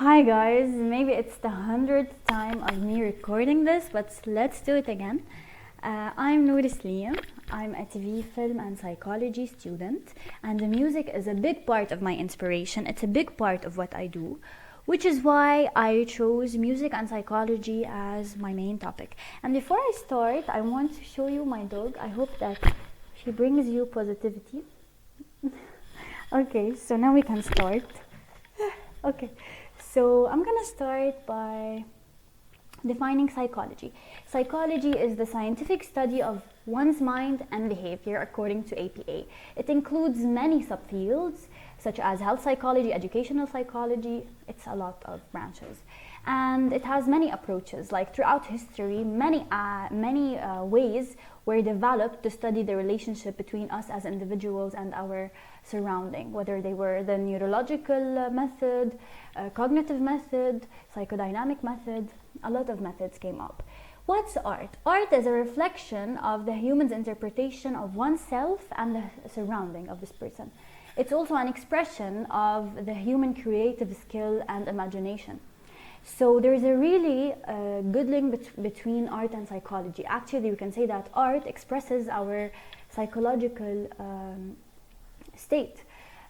Hi guys, maybe it's the 100th time of me recording this, but let's do it again. I'm Nour Sleem. I'm a TV, film, and psychology student, and the music is a big part of my inspiration. It's a big part of what I do, which is why I chose music and psychology as my main topic. And before I start, I want to show you my dog. I hope that she brings you positivity. Okay, so now we can start. Okay, so I'm gonna start by defining psychology. Psychology is the scientific study of one's mind and behavior according to APA. It includes many subfields such as health psychology, educational psychology. It's a lot of branches. And it has many approaches. Like throughout history, many ways were developed to study the relationship between us as individuals and our surrounding, whether they were the neurological method, cognitive method, psychodynamic method. A lot of methods came up. What's art? Art is a reflection of the human's interpretation of oneself and the surrounding of this person. It's also an expression of the human creative skill and imagination. So there's a really good link between art and psychology. Actually, we can say that art expresses our psychological state.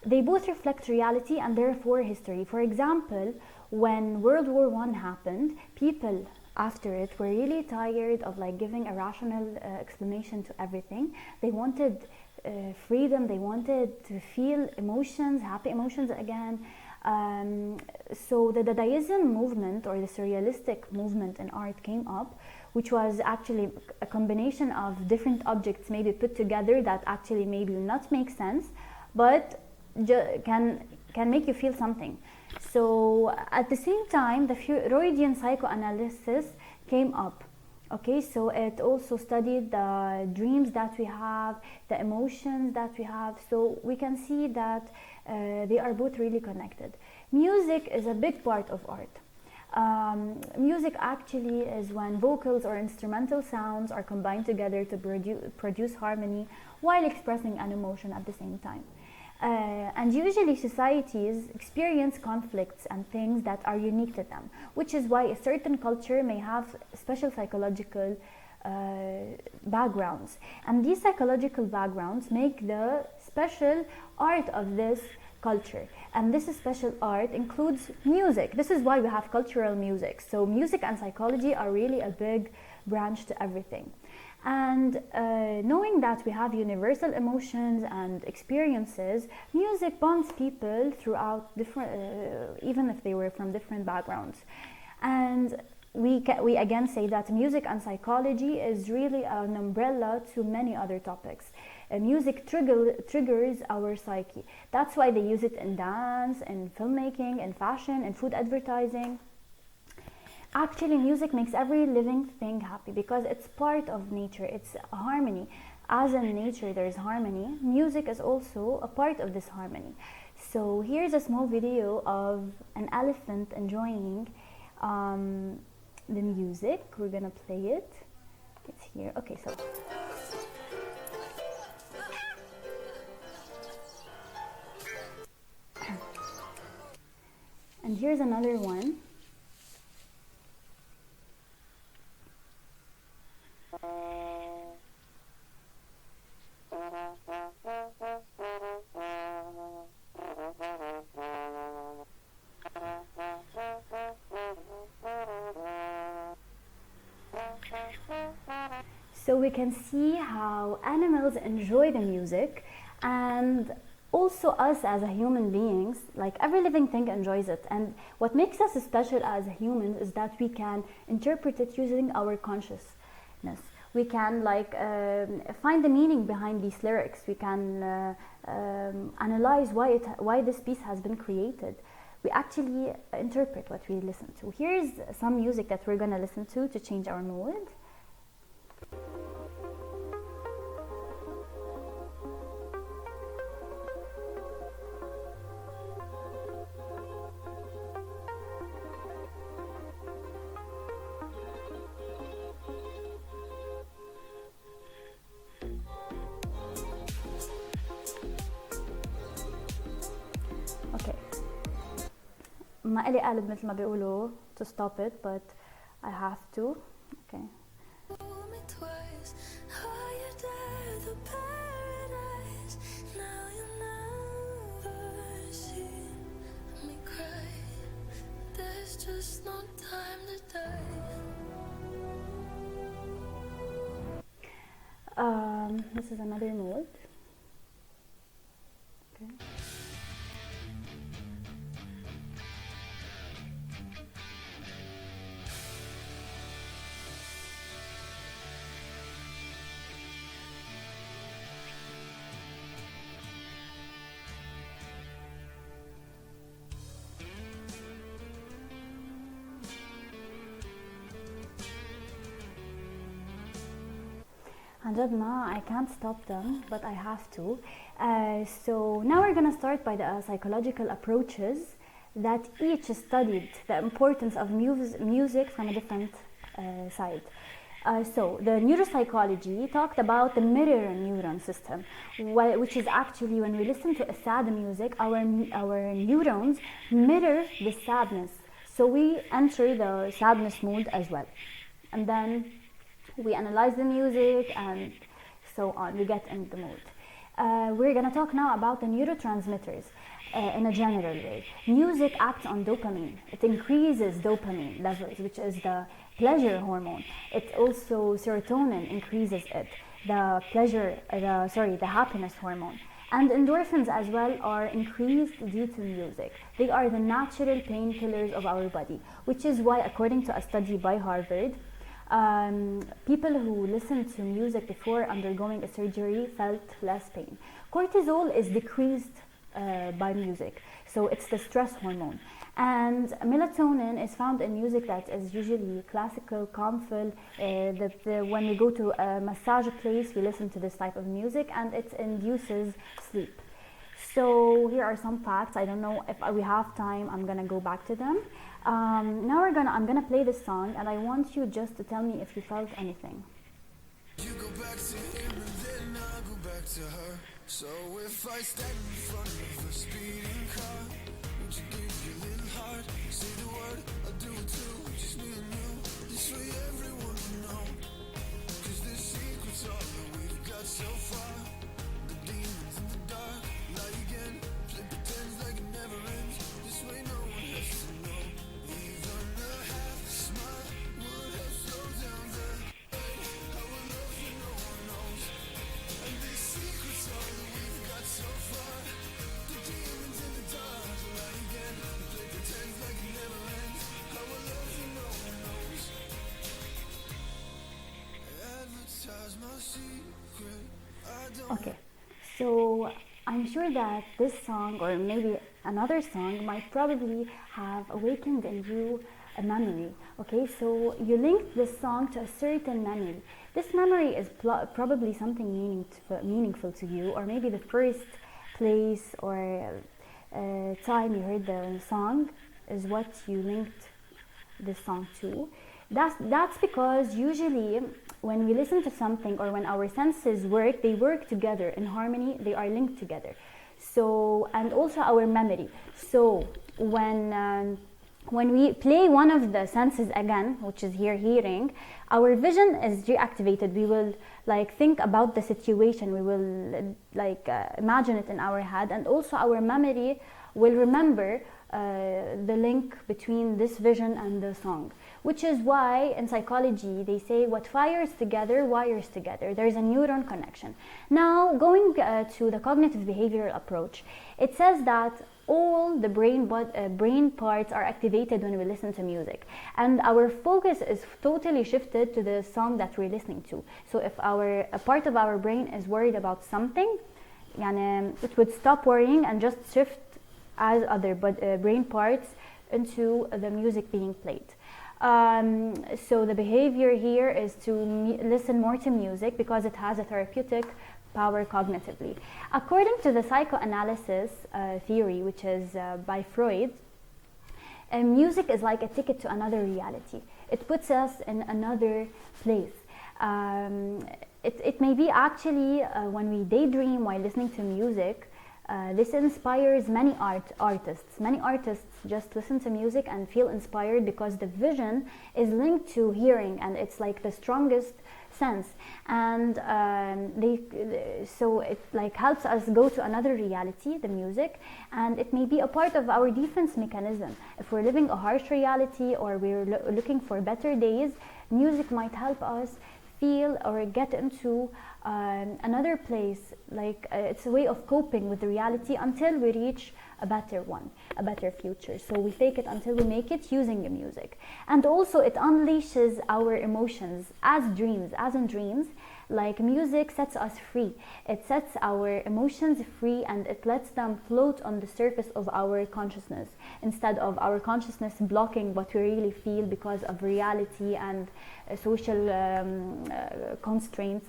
They both reflect reality and therefore history. For example, when World War I happened, people after it were really tired of giving a rational explanation to everything. They wanted freedom. They wanted to feel emotions, happy emotions again. So the Dadaism movement, or the surrealistic movement in art, came up, which was actually a combination of different objects maybe put together that actually maybe not make sense, but can make you feel something. So at the same time, the Freudian psychoanalysis came up. Okay, so it also studied the dreams that we have, the emotions that we have. So we can see that they are both really connected. Music is a big part of art. Music actually is when vocals or instrumental sounds are combined together to produce harmony while expressing an emotion at the same time. And usually societies experience conflicts and things that are unique to them, which is why a certain culture may have special psychological backgrounds. And these psychological backgrounds make the special art of this culture. And this special art includes music. This is why we have cultural music. So music and psychology are really a big branch to everything. And knowing that we have universal emotions and experiences, music bonds people throughout different, even if they were from different backgrounds. And we again say that music and psychology is really an umbrella to many other topics. Music triggers our psyche. That's why they use it in dance, in filmmaking, in fashion, in food advertising. Actually, music makes every living thing happy because it's part of nature. It's a harmony. As in nature there is harmony, music is also a part of this harmony. So here's a small video of an elephant enjoying the music. We're gonna play it. It's here. Okay, so and here's another one. So we can see how animals enjoy the music, and also us as human beings, like every living thing enjoys it. And what makes us special as humans is that we can interpret it using our consciousness. We can find the meaning behind these lyrics. We can analyze why this piece has been created. We actually interpret what we listen to. Here's some music that we're gonna listen to change our mood. Okay. ما إلي قلب مثل ما بيقولوا to stop it, but I have to. Okay. This is another mode. Okay. عن جد ما I can't stop them, but I have to. So now we're gonna start by the psychological approaches that each studied the importance of music from a different side. So the neuropsychology talked about the mirror neuron system, which is actually when we listen to a sad music, our neurons mirror the sadness. So we enter the sadness mood as well. And then we analyze the music and so on, we get in the mood. We're gonna talk now about the neurotransmitters in a general way. Music acts on dopamine. It increases dopamine levels, which is the pleasure hormone. It also, serotonin increases it, the happiness hormone. And endorphins as well are increased due to music. They are the natural painkillers of our body, which is why, according to a study by Harvard, people who listened to music before undergoing a surgery felt less pain. Cortisol is decreased by music, so it's the stress hormone. And melatonin is found in music that is usually classical, calmful. When we go to a massage place, we listen to this type of music and it induces sleep. So here are some facts. I don't know if we have time, I'm gonna go back to them. Now I'm gonna play this song and I want you just to tell me if you felt anything. You go back to him and then I go back to her. So if I stand in front of a speeding car, would you give your little heart, say the word, I'll do it too, just me and you, this way everyone will know, 'cause the secret's all that we've got so far, the demons in the dark, lie again, play pretend like it never ends, this way no one has to know, even a half smile would have slowed down the pain, how I love you no one knows, and this secret's all that we've got so far, the demons in the dark, lie again, play pretend like it never ends, how I love you no one knows, advertise my secret, I don't. Okay, so I'm sure that this song or maybe another song might probably have awakened in you a memory. Okay, so you linked this song to a certain memory. This memory is probably something meaningful to you, or maybe the first place or time you heard the song is what you linked this song to. That's because usually when we listen to something or when our senses work, they work together in harmony, they are linked together. So, and also our memory. So when we play one of the senses again, which is hearing, our vision is reactivated. We will like think about the situation, we will imagine it in our head, and also our memory will remember the link between this vision and the song, which is why in psychology they say what fires together wires together. There's a neuron connection. Now going to the cognitive behavioral approach, it says that all the brain parts are activated when we listen to music, and our focus is totally shifted to the song that we're listening to. So if a part of our brain is worried about something, it would stop worrying and just shift as other brain parts into the music being played. So the behavior here is to listen more to music because it has a therapeutic power cognitively. According to the psychoanalysis theory, which is by Freud, music is like a ticket to another reality. It puts us in another place. It may be actually when we daydream while listening to music, This inspires many artists. Many artists just listen to music and feel inspired because the vision is linked to hearing, and it's like the strongest sense. And so it like helps us go to another reality, the music, and it may be a part of our defense mechanism. If we're living a harsh reality or we're looking for better days, music might help us feel or get into another place. Like it's a way of coping with the reality until we reach a better one, a better future. So we fake it until we make it using the music. And also it unleashes our emotions as in dreams. Like music sets us free. It sets our emotions free and it lets them float on the surface of our consciousness instead of our consciousness blocking what we really feel because of reality and social constraints.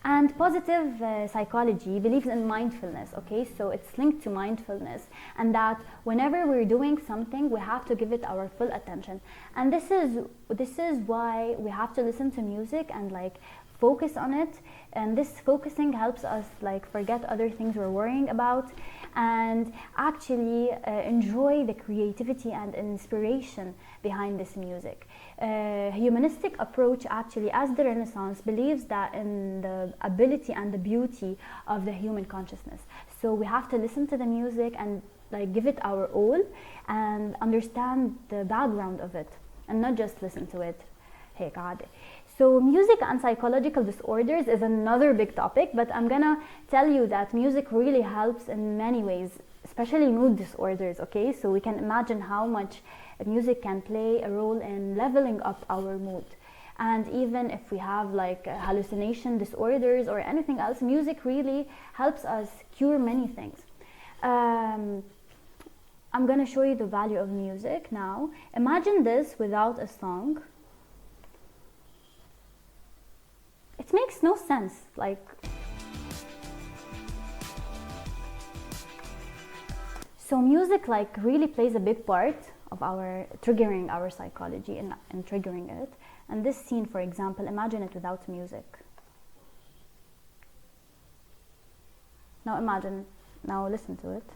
And positive psychology believes in mindfulness, okay? So it's linked to mindfulness, and that whenever we're doing something, we have to give it our full attention. And this is why we have to listen to music and like focus on it. And this focusing helps us like forget other things we're worrying about and actually enjoy the creativity and inspiration behind this music. Humanistic approach actually, as the Renaissance, believes that in the ability and the beauty of the human consciousness. So we have to listen to the music and like give it our all and understand the background of it and not just listen to it. Hey God. So music and psychological disorders is another big topic, but I'm gonna tell you that music really helps in many ways, especially mood disorders, okay? So we can imagine how much music can play a role in leveling up our mood. And even if we have like hallucination disorders or anything else, music really helps us cure many things. I'm gonna show you the value of music now. Imagine this without a song. It makes no sense. Like, so music like really plays a big part of our triggering our psychology and triggering it. And this scene, for example, imagine it without music. Now listen to it.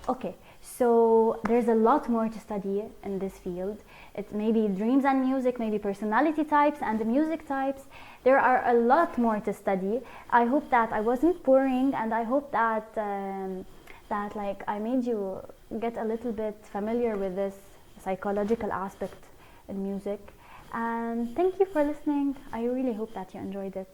Okay, so there's a lot more to study in this field. It may be dreams and music, maybe personality types and the music types. There are a lot more to study. I hope that I wasn't boring, and I hope that that like I made you get a little bit familiar with this psychological aspect in music. And thank you for listening. I really hope that you enjoyed it.